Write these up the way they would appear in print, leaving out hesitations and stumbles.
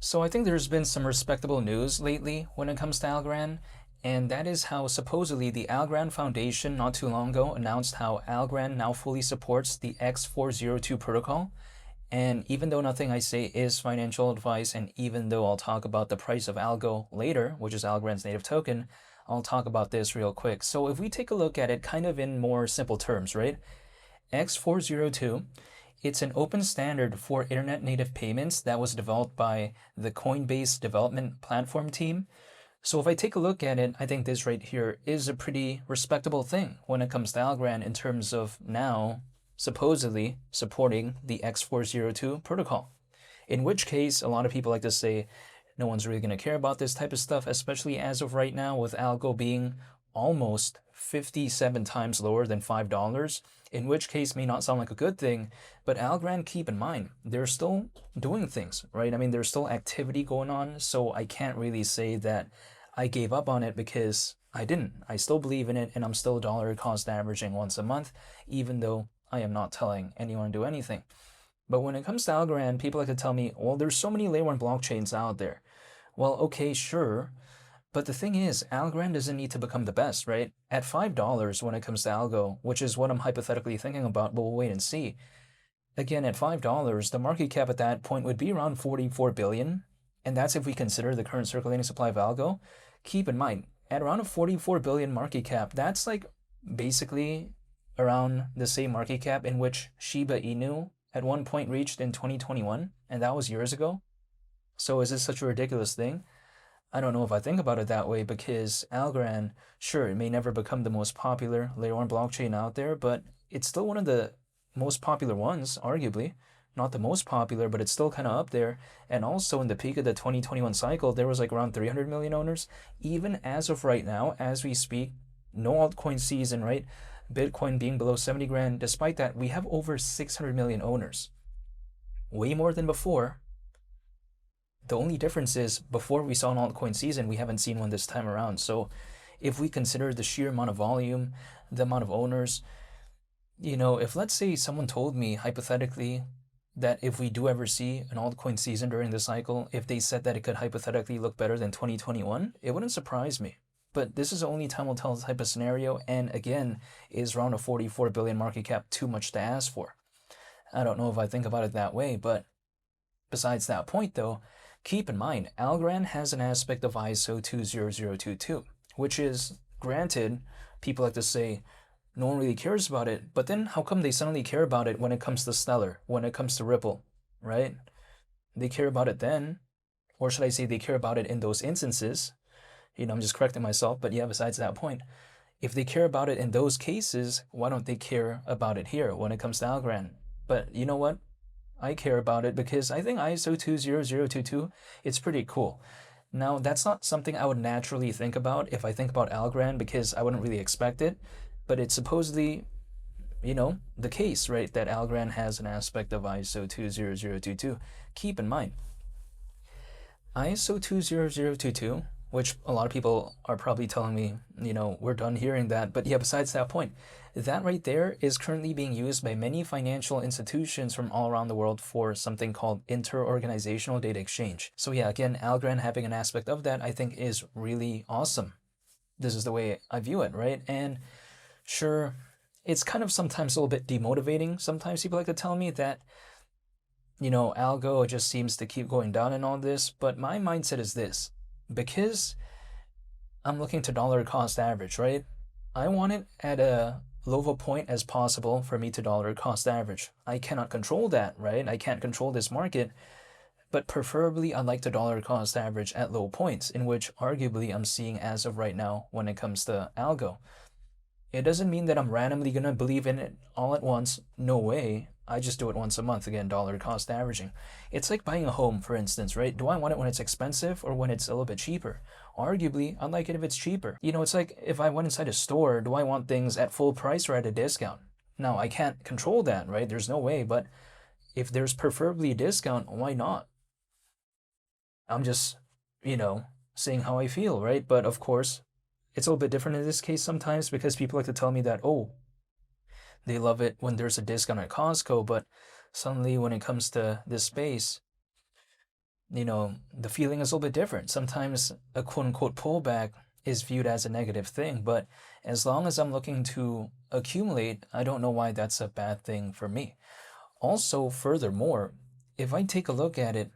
So I think there's been some respectable news lately when it comes to Algorand, and that is how supposedly the Algorand Foundation not too long ago announced how Algorand now fully supports the X402 protocol. And even though nothing I say is financial advice, and even though I'll talk about the price of ALGO later, which is Algorand's native token, I'll talk about this real quick. So if we take a look at it kind of in more simple terms, right? X402, it's an open standard for internet native payments that was developed by the Coinbase development platform team. So if I take a look at it, I think this right here is a pretty respectable thing when it comes to Algorand in terms of now supposedly supporting the X402 protocol. In which case, a lot of people like to say no one's really going to care about this type of stuff, especially as of right now with ALGO being almost 57 times lower than $5, in which case may not sound like a good thing, but Algorand, keep in mind, they're still doing things, right? I mean, there's still activity going on, so I can't really say that I gave up on it because I didn't. I still believe in it, and I'm still dollar cost averaging once a month, even though I am not telling anyone to do anything. But when it comes to Algorand, people like to tell me, well, there's so many layer 1 blockchains out there. Well, okay, sure. But the thing is, Algorand doesn't need to become the best, right? At $5 when it comes to Algo, which is what I'm hypothetically thinking about, but we'll wait and see. Again, at $5, the market cap at that point would be around 44 billion. And that's if we consider the current circulating supply of Algo. Keep in mind, at around a 44 billion market cap, that's like basically around the same market cap in which Shiba Inu at one point reached in 2021, and that was years ago. So is this such a ridiculous thing? I don't know if I think about it that way because Algorand, sure, it may never become the most popular layer 1 blockchain out there, but it's still one of the most popular ones, arguably. Not the most popular, but it's still kind of up there. And also in the peak of the 2021 cycle, there was like around 300 million owners. Even as of right now, as we speak, no altcoin season, right? Bitcoin being below 70 grand. Despite that, we have over 600 million owners. Way more than before. The only difference is before we saw an altcoin season, we haven't seen one this time around. So if we consider the sheer amount of volume, the amount of owners, if let's say someone told me hypothetically that if we do ever see an altcoin season during the cycle, if they said that it could hypothetically look better than 2021, it wouldn't surprise me. But this is the only time will tell type of scenario, and again, is around a 44 billion market cap too much to ask for? I don't know if I think about it that way, but besides that point though, keep in mind, Algorand has an aspect of ISO 20022, which is, granted, people like to say, no one really cares about it, but then how come they suddenly care about it when it comes to Stellar, when it comes to Ripple, right? They care about it then, or should I say they care about it in those instances. I'm just correcting myself, but yeah, besides that point, if they care about it in those cases, why don't they care about it here when it comes to Algorand? But you know what? I care about it because I think ISO 20022, it's pretty cool. Now, that's not something I would naturally think about if I think about Algorand because I wouldn't really expect it, but it's supposedly, the case, right, that Algorand has an aspect of ISO 20022. Keep in mind, ISO 20022, which a lot of people are probably telling me, we're done hearing that. But yeah, besides that point, that right there is currently being used by many financial institutions from all around the world for something called inter-organizational data exchange. So yeah, again, Algorand having an aspect of that, I think is really awesome. This is the way I view it, right? And sure, it's kind of sometimes a little bit demotivating. Sometimes people like to tell me that, Algo just seems to keep going down and all this, but my mindset is this. Because I'm looking to dollar cost average, right? I want it at a low point as possible for me to dollar cost average. I cannot control that, right? I can't control this market, but preferably I'd like to dollar cost average at low points, in which arguably I'm seeing as of right now when it comes to Algo. It doesn't mean that I'm randomly going to believe in it all at once. No way. I just do it once a month, again, dollar cost averaging. It's like buying a home, for instance, right? Do I want it when it's expensive or when it's a little bit cheaper? Arguably, I'd like it if it's cheaper. It's like if I went inside a store, do I want things at full price or at a discount? Now, I can't control that, right? There's no way, but if there's preferably a discount, why not? I'm just, saying how I feel, right? But of course, it's a little bit different in this case sometimes because people like to tell me that, oh, they love it when there's a discount at Costco, but suddenly when it comes to this space, the feeling is a little bit different. Sometimes a quote unquote pullback is viewed as a negative thing, but as long as I'm looking to accumulate, I don't know why that's a bad thing for me. Also, furthermore, if I take a look at it,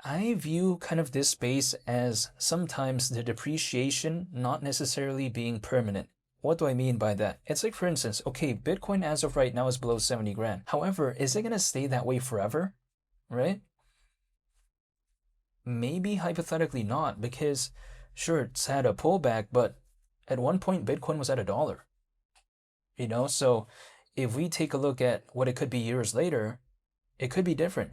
I view kind of this space as sometimes the depreciation not necessarily being permanent. What do I mean by that? It's like, for instance, okay, Bitcoin as of right now is below 70 grand. However, is it going to stay that way forever? Right? Maybe hypothetically not, because sure, it's had a pullback, but at one point Bitcoin was at $1. So if we take a look at what it could be years later, it could be different.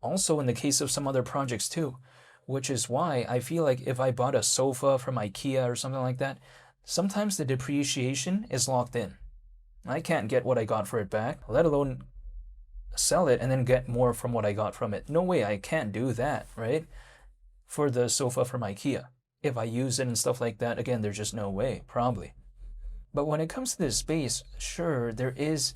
Also in the case of some other projects too, which is why I feel like if I bought a sofa from IKEA or something like that, sometimes the depreciation is locked in. I can't get what I got for it back, let alone sell it and then get more from what I got from it. No way, I can't do that, right? For the sofa from IKEA. If I use it and stuff like that, again, there's just no way, probably. But when it comes to this space, sure, there is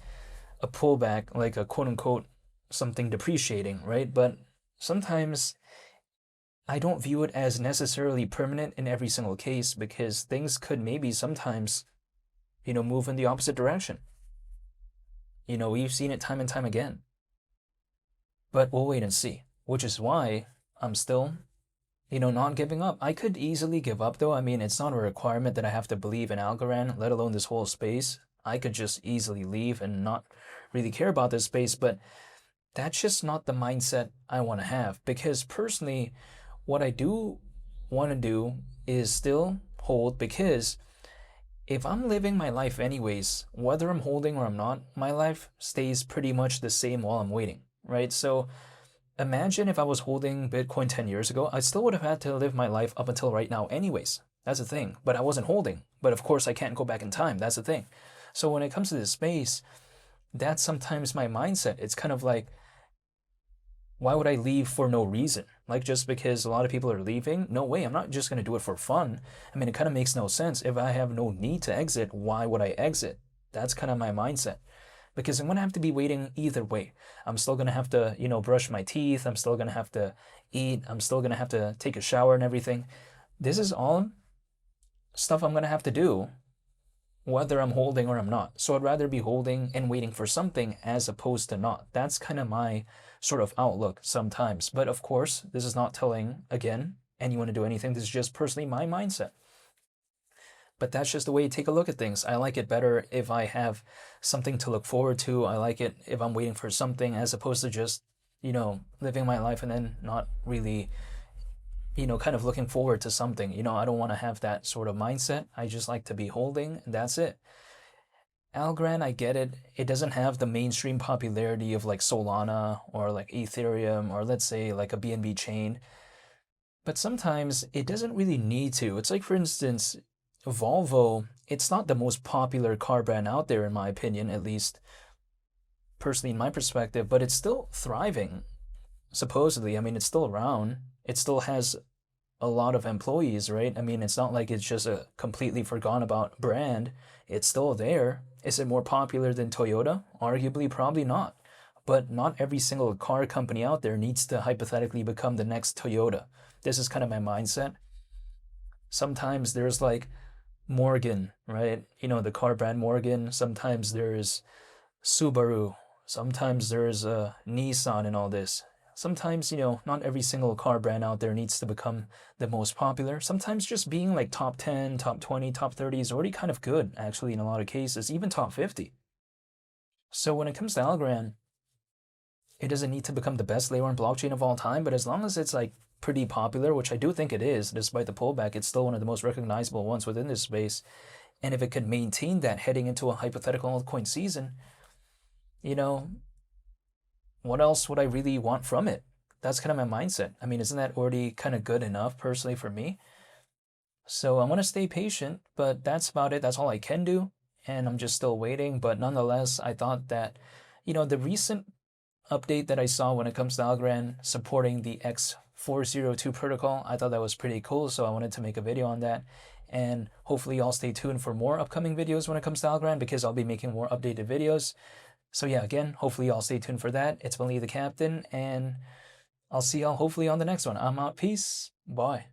a pullback, like a quote unquote something depreciating, right? But sometimes I don't view it as necessarily permanent in every single case because things could maybe sometimes, move in the opposite direction. We've seen it time and time again. But we'll wait and see, which is why I'm still, not giving up. I could easily give up though. I mean, it's not a requirement that I have to believe in Algorand, let alone this whole space. I could just easily leave and not really care about this space, but that's just not the mindset I want to have because personally, what I do want to do is still hold because if I'm living my life anyways, whether I'm holding or I'm not, my life stays pretty much the same while I'm waiting, right? So imagine if I was holding Bitcoin 10 years ago, I still would have had to live my life up until right now anyways. That's the thing. But I wasn't holding. But of course, I can't go back in time. That's the thing. So when it comes to this space, that's sometimes my mindset. It's kind of like, why would I leave for no reason? Like just because a lot of people are leaving? No way, I'm not just going to do it for fun. I mean, it kind of makes no sense. If I have no need to exit, why would I exit? That's kind of my mindset. Because I'm going to have to be waiting either way. I'm still going to have to, brush my teeth. I'm still going to have to eat. I'm still going to have to take a shower and everything. This is all stuff I'm going to have to do whether I'm holding or I'm not. So I'd rather be holding and waiting for something as opposed to not. That's kind of my sort of outlook sometimes. But of course, this is not telling, again, anyone to do anything. This is just personally my mindset. But that's just the way you take a look at things. I like it better if I have something to look forward to. I like it if I'm waiting for something as opposed to just, living my life and then not really, kind of looking forward to something. I don't want to have that sort of mindset. I just like to be holding and that's it. Algorand, I get it. It doesn't have the mainstream popularity of like Solana or like Ethereum or let's say like a BNB chain. But sometimes it doesn't really need to. It's like, for instance, Volvo, it's not the most popular car brand out there, in my opinion, at least personally in my perspective, but it's still thriving, supposedly. I mean, it's still around. It still has a lot of employees, right? I mean, it's not like it's just a completely forgotten about brand. It's still there. Is it more popular than Toyota? Arguably, probably not. But not every single car company out there needs to hypothetically become the next Toyota. This is kind of my mindset. Sometimes there's like Morgan, right? The car brand Morgan. Sometimes there's Subaru. Sometimes there's Nissan and all this. Sometimes, not every single car brand out there needs to become the most popular. Sometimes just being like top 10, top 20, top 30 is already kind of good, actually, in a lot of cases, even top 50. So when it comes to Algorand, it doesn't need to become the best layer one blockchain of all time, but as long as it's like pretty popular, which I do think it is, despite the pullback, it's still one of the most recognizable ones within this space. And if it could maintain that heading into a hypothetical altcoin season, what else would I really want from it? That's kind of my mindset. I mean, isn't that already kind of good enough personally for me? So I want to stay patient, but that's about it. That's all I can do. And I'm just still waiting. But nonetheless, I thought that, the recent update that I saw when it comes to Algorand supporting the X402 protocol, I thought that was pretty cool. So I wanted to make a video on that. And hopefully y'all stay tuned for more upcoming videos when it comes to Algorand because I'll be making more updated videos. So yeah, again, hopefully y'all stay tuned for that. It's been Lee the Captain, and I'll see y'all hopefully on the next one. I'm out. Peace. Bye.